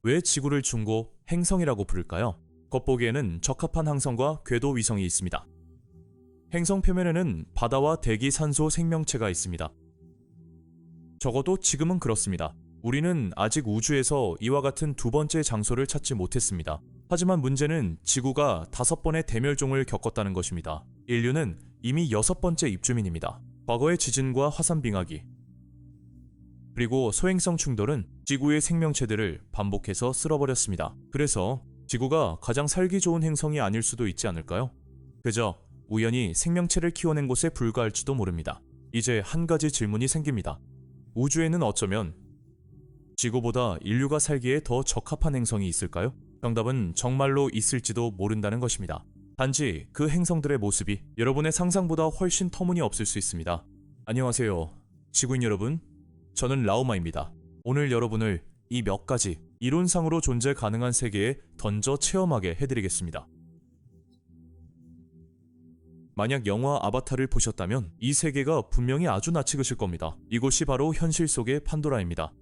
왜 지구를 중고 행성이라고 부를까요? 겉보기에는 적합한 항성과 궤도 위성이 있습니다. 행성 표면에는 바다와 대기, 산소, 생명체가 있습니다. 적어도 지금은 그렇습니다. 우리는 아직 우주에서 이와 같은 두 번째 장소를 찾지 못했습니다. 하지만 문제는 지구가 5번의 대멸종을 겪었다는 것입니다. 인류는 이미 6번째 입주민입니다. 과거의 지진과 화산 빙하기, 그리고 소행성 충돌은 지구의 생명체들을 반복해서 쓸어버렸습니다. 그래서 지구가 가장 살기 좋은 행성이 아닐 수도 있지 않을까요? 그저 우연히 생명체를 키워낸 곳에 불과할지도 모릅니다. 이제 한 가지 질문이 생깁니다. 우주에는 어쩌면 지구보다 인류가 살기에 더 적합한 행성이 있을까요? 정답은 정말로 있을지도 모른다는 것입니다. 단지 그 행성들의 모습이 여러분의 상상보다 훨씬 터무니없을 수 있습니다. 안녕하세요, 지구인 여러분. 저는 라오마입니다. 오늘 여러분을 이 몇 가지 이론상으로 존재 가능한 세계에 던져 체험하게 해드리겠습니다. 만약 영화 아바타를 보셨다면 이 세계가 분명히 아주 낯익으실 겁니다. 이곳이 바로 현실 속의 판도라입니다.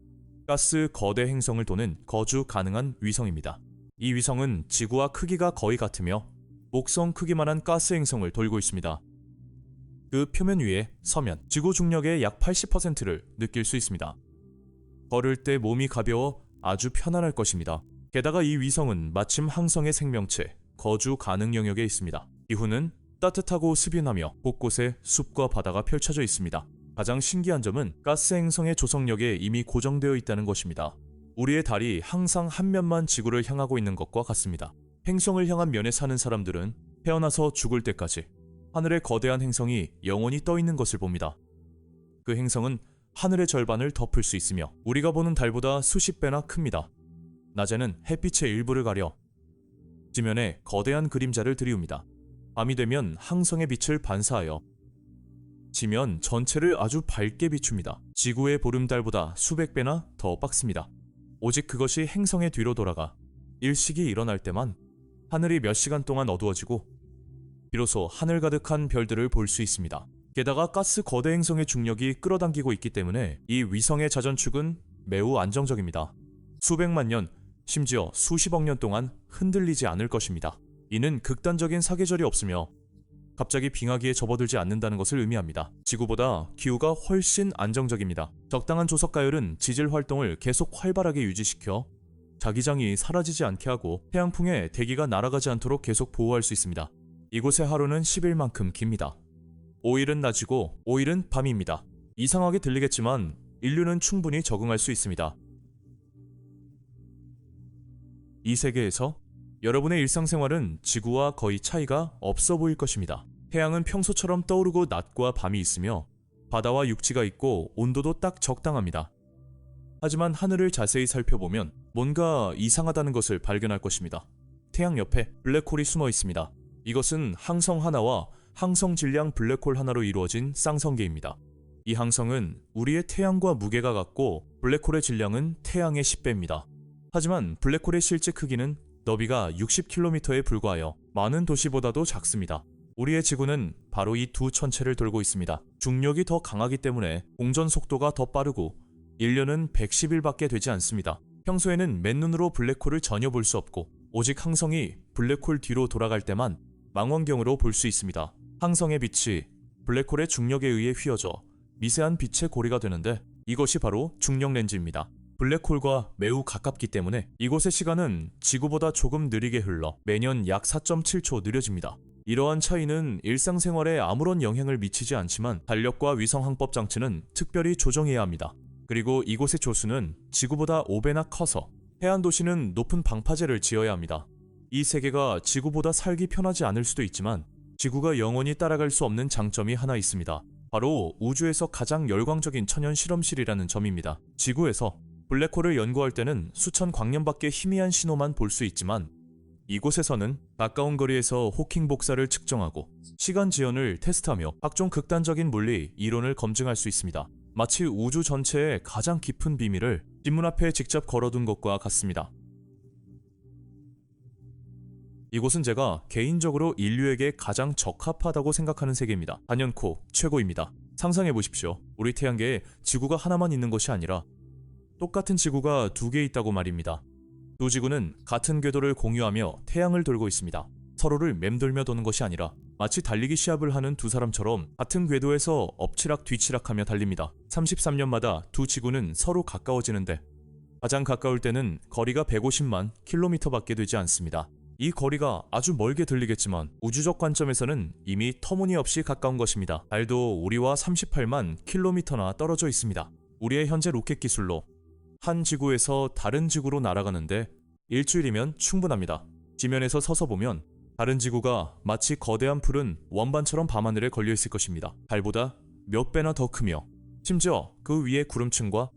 가스 거대 행성을 도는 거주 가능한 위성입니다. 이 위성은 지구와 크기가 거의 같으며 목성 크기만한 가스 행성을 돌고 있습니다. 그 표면 위에 서면 지구 중력의 약 80%를 느낄 수 있습니다. 걸을 때 몸이 가벼워 아주 편안할 것입니다. 게다가 이 위성은 마침 항성의 생명체, 거주 가능 영역에 있습니다. 기후는 따뜻하고 스빈하며 곳곳에 숲과 바다가 펼쳐져 있습니다. 가장 신기한 점은 가스 행성의 조성력에 이미 고정되어 있다는 것입니다. 우리의 달이 항상 한 면만 지구를 향하고 있는 것과 같습니다. 행성을 향한 면에 사는 사람들은 태어나서 죽을 때까지 하늘의 거대한 행성이 영원히 떠 있는 것을 봅니다. 그 행성은 하늘의 절반을 덮을 수 있으며 우리가 보는 달보다 수십 배나 큽니다. 낮에는 햇빛의 일부를 가려 지면에 거대한 그림자를 들이웁니다. 밤이 되면 항성의 빛을 반사하여 지면 전체를 아주 밝게 비춥니다. 지구의 보름달보다 수백 배나 더 빡습니다. 오직 그것이 행성의 뒤로 돌아가 일식이 일어날 때만 하늘이 몇 시간 동안 어두워지고 비로소 하늘 가득한 별들을 볼 수 있습니다. 게다가 가스 거대 행성의 중력이 끌어당기고 있기 때문에 이 위성의 자전축은 매우 안정적입니다. 수백만 년, 심지어 수십억 년 동안 흔들리지 않을 것입니다. 이는 극단적인 사계절이 없으며 갑자기 빙하기에 접어들지 않는다는 것을 의미합니다. 지구보다 기후가 훨씬 안정적입니다. 적당한 조석 가열은 지질 활동을 계속 활발하게 유지시켜 자기장이 사라지지 않게 하고 태양풍에 대기가 날아가지 않도록 계속 보호할 수 있습니다. 이곳의 하루는 10일만큼 깁니다. 5일은 낮이고 5일은 밤입니다. 이상하게 들리겠지만 인류는 충분히 적응할 수 있습니다. 이 세계에서 여러분의 일상생활은 지구와 거의 차이가 없어 보일 것입니다. 태양은 평소처럼 떠오르고 낮과 밤이 있으며 바다와 육지가 있고 온도도 딱 적당합니다. 하지만 하늘을 자세히 살펴보면 뭔가 이상하다는 것을 발견할 것입니다. 태양 옆에 블랙홀이 숨어 있습니다. 이것은 항성 하나와 항성 질량 블랙홀 하나로 이루어진 쌍성계입니다. 이 항성은 우리의 태양과 무게가 같고 블랙홀의 질량은 태양의 10배입니다. 하지만 블랙홀의 실제 크기는 너비가 60km에 불과하여 많은 도시보다도 작습니다. 우리의 지구는 바로 이 두 천체를 돌고 있습니다. 중력이 더 강하기 때문에 공전 속도가 더 빠르고 1년은 110일밖에 되지 않습니다. 평소에는 맨눈으로 블랙홀을 전혀 볼 수 없고 오직 항성이 블랙홀 뒤로 돌아갈 때만 망원경으로 볼 수 있습니다. 항성의 빛이 블랙홀의 중력에 의해 휘어져 미세한 빛의 고리가 되는데 이것이 바로 중력 렌즈입니다. 블랙홀과 매우 가깝기 때문에 이곳의 시간은 지구보다 조금 느리게 흘러 매년 약 4.7초 느려집니다. 이러한 차이는 일상생활에 아무런 영향을 미치지 않지만 달력과 위성 항법 장치는 특별히 조정해야 합니다. 그리고 이곳의 조수는 지구보다 5배나 커서 해안 도시는 높은 방파제를 지어야 합니다. 이 세계가 지구보다 살기 편하지 않을 수도 있지만 지구가 영원히 따라갈 수 없는 장점이 하나 있습니다. 바로 우주에서 가장 열광적인 천연 실험실이라는 점입니다. 지구에서 블랙홀을 연구할 때는 수천 광년밖에 희미한 신호만 볼 수 있지만 이곳에서는 가까운 거리에서 호킹 복사를 측정하고 시간 지연을 테스트하며 각종 극단적인 물리, 이론을 검증할 수 있습니다. 마치 우주 전체의 가장 깊은 비밀을 지문 앞에 직접 걸어둔 것과 같습니다. 이곳은 제가 개인적으로 인류에게 가장 적합하다고 생각하는 세계입니다. 단연코 최고입니다. 상상해보십시오. 우리 태양계에 지구가 하나만 있는 것이 아니라 똑같은 지구가 2개 있다고 말입니다. 두 지구는 같은 궤도를 공유하며 태양을 돌고 있습니다. 서로를 맴돌며 도는 것이 아니라 마치 달리기 시합을 하는 두 사람처럼 같은 궤도에서 엎치락 뒤치락하며 달립니다. 33년마다 두 지구는 서로 가까워지는데 가장 가까울 때는 거리가 150만 킬로미터밖에 되지 않습니다. 이 거리가 아주 멀게 들리겠지만 우주적 관점에서는 이미 터무니없이 가까운 것입니다. 달도 우리와 38만 킬로미터나 떨어져 있습니다. 우리의 현재 로켓 기술로 한 지구에서 다른 지구로 날아가는데 일주일이면 충분합니다. 지면에서 서서 보면 다른 지구가 마치 거대한 푸른 원반처럼 밤하늘에 걸려 있을 것입니다. 달보다 몇 배나 더 크며 심지어 그 위에 구름층과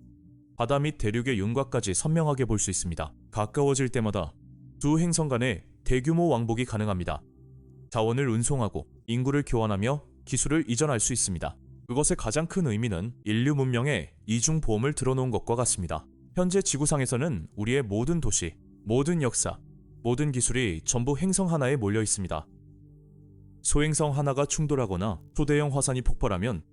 바다 및 대륙의 윤곽까지 선명하게 볼 수 있습니다. 가까워질 때마다 두 행성 간의 대규모 왕복이 가능합니다. 자원을 운송하고 인구를 교환하며 기술을 이전할 수 있습니다. 그것의 가장 큰 의미는 인류 문명의 이중 보험을 들어놓은 것과 같습니다. 현재 지구상에서는 우리의 모든 도시, 모든 역사, 모든 기술이 전부 행성 하나에 몰려 있습니다. 소행성 하나가 충돌하거나 초대형 화산이 폭발하면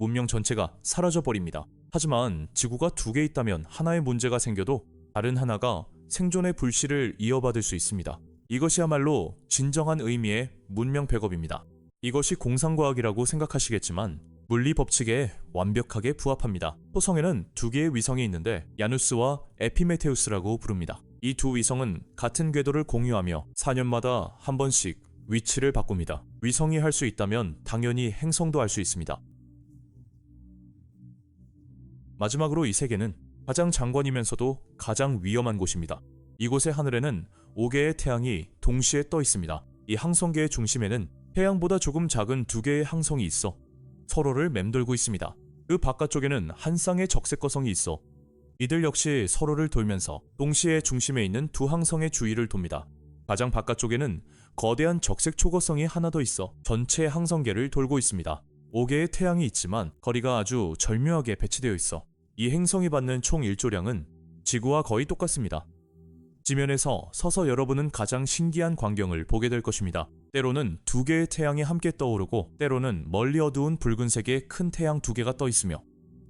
문명 전체가 사라져버립니다. 하지만 지구가 두 개 있다면 하나의 문제가 생겨도 다른 하나가 생존의 불씨를 이어받을 수 있습니다. 이것이야말로 진정한 의미의 문명 백업입니다. 이것이 공상과학이라고 생각하시겠지만 물리 법칙에 완벽하게 부합합니다. 토성에는 두 개의 위성이 있는데 야누스와 에피메테우스라고 부릅니다. 이 두 위성은 같은 궤도를 공유하며 4년마다 한 번씩 위치를 바꿉니다. 위성이 할 수 있다면 당연히 행성도 할 수 있습니다. 마지막으로 이 세계는 가장 장관이면서도 가장 위험한 곳입니다. 이곳의 하늘에는 5개의 태양이 동시에 떠 있습니다. 이 항성계의 중심에는 태양보다 조금 작은 2개의 항성이 있어 서로를 맴돌고 있습니다. 그 바깥쪽에는 한 쌍의 적색거성이 있어 이들 역시 서로를 돌면서 동시에 중심에 있는 두 항성의 주위를 돕니다. 가장 바깥쪽에는 거대한 적색 초거성이 하나 더 있어 전체 항성계를 돌고 있습니다. 5개의 태양이 있지만 거리가 아주 절묘하게 배치되어 있어 이 행성이 받는 총 일조량은 지구와 거의 똑같습니다. 지면에서 서서 여러분은 가장 신기한 광경을 보게 될 것입니다. 때로는 2개의 태양이 함께 떠오르고 때로는 멀리 어두운 붉은색의 큰 태양 2개가 떠 있으며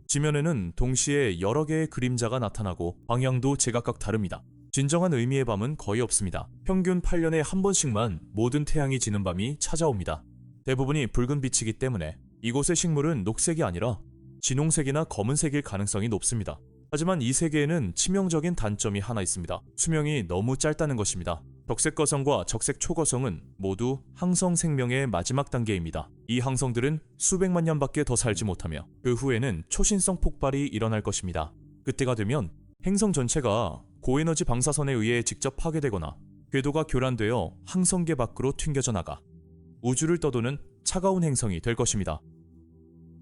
지면에는 동시에 여러 개의 그림자가 나타나고 방향도 제각각 다릅니다. 진정한 의미의 밤은 거의 없습니다. 평균 8년에 한 번씩만 모든 태양이 지는 밤이 찾아옵니다. 대부분이 붉은 빛이기 때문에 이곳의 식물은 녹색이 아니라 진홍색이나 검은색일 가능성이 높습니다. 하지만 이 세계에는 치명적인 단점이 하나 있습니다. 수명이 너무 짧다는 것입니다. 적색거성과 적색초거성은 모두 항성 생명의 마지막 단계입니다. 이 항성들은 수백만 년밖에 더 살지 못하며 그 후에는 초신성 폭발이 일어날 것입니다. 그때가 되면 행성 전체가 고에너지 방사선에 의해 직접 파괴되거나 궤도가 교란되어 항성계 밖으로 튕겨져 나가 우주를 떠도는 차가운 행성이 될 것입니다.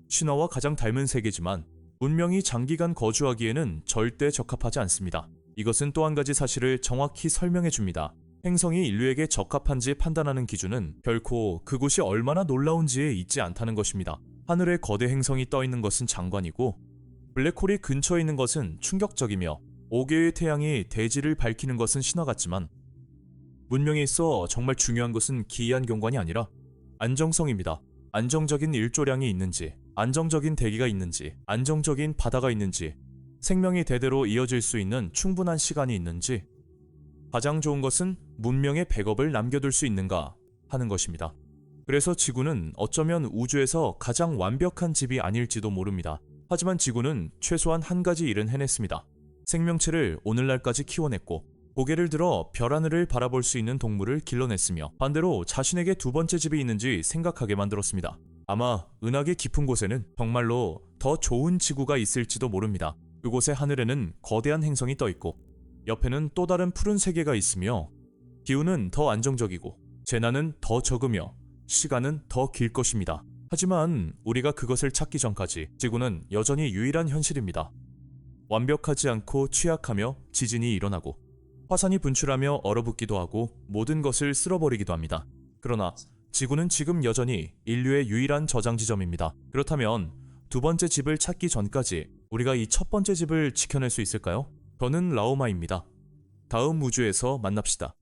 신화와 가장 닮은 세계지만 문명이 장기간 거주하기에는 절대 적합하지 않습니다. 이것은 또 한 가지 사실을 정확히 설명해 줍니다. 행성이 인류에게 적합한지 판단하는 기준은 결코 그곳이 얼마나 놀라운지에 있지 않다는 것입니다. 하늘에 거대 행성이 떠 있는 것은 장관이고 블랙홀이 근처에 있는 것은 충격적이며 5개의 태양이 대지를 밝히는 것은 신화 같지만 문명에 있어 정말 중요한 것은 기이한 경관이 아니라 안정성입니다. 안정적인 일조량이 있는지, 안정적인 대기가 있는지, 안정적인 바다가 있는지, 생명이 대대로 이어질 수 있는 충분한 시간이 있는지, 가장 좋은 것은 문명의 백업을 남겨둘 수 있는가 하는 것입니다. 그래서 지구는 어쩌면 우주에서 가장 완벽한 집이 아닐지도 모릅니다. 하지만 지구는 최소한 한 가지 일은 해냈습니다. 생명체를 오늘날까지 키워냈고 고개를 들어 별 하늘을 바라볼 수 있는 동물을 길러냈으며 반대로 자신에게 두 번째 집이 있는지 생각하게 만들었습니다. 아마 은하계 깊은 곳에는 정말로 더 좋은 지구가 있을지도 모릅니다. 그곳의 하늘에는 거대한 행성이 떠 있고 옆에는 또 다른 푸른 세계가 있으며 기후는 더 안정적이고 재난은 더 적으며 시간은 더 길 것입니다. 하지만 우리가 그것을 찾기 전까지 지구는 여전히 유일한 현실입니다. 완벽하지 않고 취약하며 지진이 일어나고 화산이 분출하며 얼어붙기도 하고 모든 것을 쓸어버리기도 합니다. 그러나 지구는 지금 여전히 인류의 유일한 저장 지점입니다. 그렇다면 두 번째 집을 찾기 전까지 우리가 이 첫 번째 집을 지켜낼 수 있을까요? 저는 라오마입니다. 다음 우주에서 만납시다.